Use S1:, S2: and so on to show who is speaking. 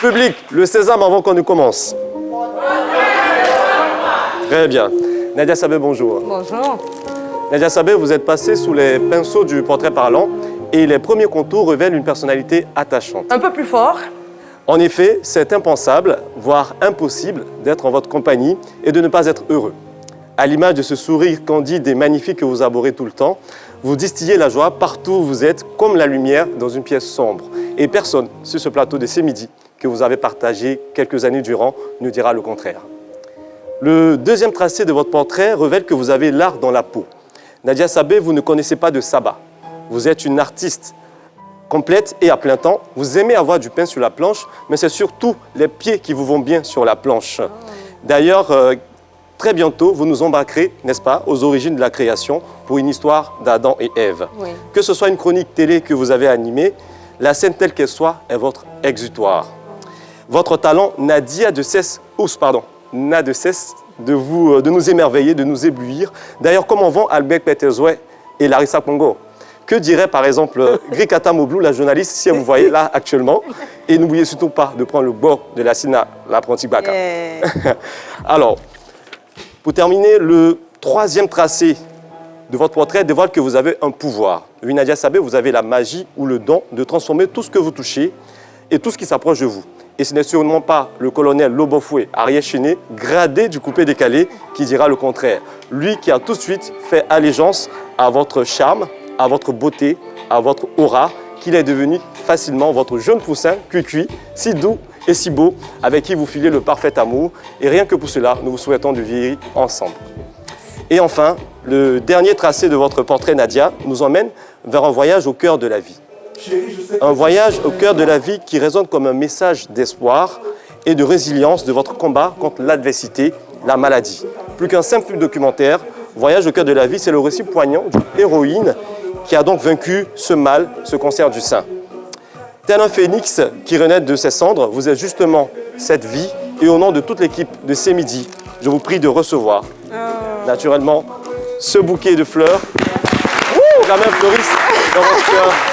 S1: Public, le sésame avant qu'on ne commence. Très bien. Nadia Sabé, bonjour.
S2: Bonjour.
S1: Nadia Sabé, vous êtes passée sous les pinceaux du portrait parlant et les premiers contours révèlent une personnalité attachante.
S2: Un peu plus fort.
S1: En effet, c'est impensable, voire impossible, d'être en votre compagnie et de ne pas être heureux. À l'image de ce sourire candide et magnifique que vous arborez tout le temps, vous distillez la joie partout où vous êtes, comme la lumière dans une pièce sombre. Et personne sur ce plateau de ces midis que vous avez partagé quelques années durant ne dira le contraire. Le deuxième tracé de votre portrait révèle que vous avez l'art dans la peau. Nadia Sabé, vous ne connaissez pas de sabbat. Vous êtes une artiste complète et à plein temps. Vous aimez avoir du pain sur la planche, mais c'est surtout les pieds qui vous vont bien sur la planche. D'ailleurs, très bientôt, vous nous embarquerez, n'est-ce pas, aux origines de la création pour une histoire d'Adam et Ève. Oui. Que ce soit une chronique télé que vous avez animée, la scène telle qu'elle soit est votre exutoire. Votre talent n'a de cesse de nous émerveiller, de nous éblouir. D'ailleurs, comme en vont Albert Petersouet et Larissa Congo. Que dirait par exemple Grikata Moblou, la journaliste, si elle vous voyez là actuellement. Et n'oubliez surtout pas de prendre le bord de la Sina, l'apprenti Baka. Alors, pour terminer, le troisième tracé de votre portrait dévoile que vous avez un pouvoir. Oui, Nadia Sabé, vous avez la magie ou le don de transformer tout ce que vous touchez et tout ce qui s'approche de vous. Et ce n'est sûrement pas le colonel Lobofoué, Ariel Chené, gradé du coupé-décalé, qui dira le contraire. Lui qui a tout de suite fait allégeance à votre charme, à votre beauté, à votre aura, qu'il est devenu facilement votre jeune poussin, cuicui, si doux et si beau, avec qui vous filez le parfait amour. Et rien que pour cela, nous vous souhaitons de vieillir ensemble. Et enfin, le dernier tracé de votre portrait, Nadia, nous emmène vers un voyage au cœur de la vie. Un voyage au cœur de la vie qui résonne comme un message d'espoir et de résilience de votre combat contre l'adversité, la maladie. Plus qu'un simple documentaire, Voyage au cœur de la vie, c'est le récit poignant d'une héroïne qui a donc vaincu ce mal, ce cancer du sein. Tel un phénix qui renaît de ses cendres, vous êtes justement cette vie. Et au nom de toute l'équipe de ces midis, je vous prie de recevoir, naturellement, ce bouquet de fleurs, la main fleurisse dans votre cœur.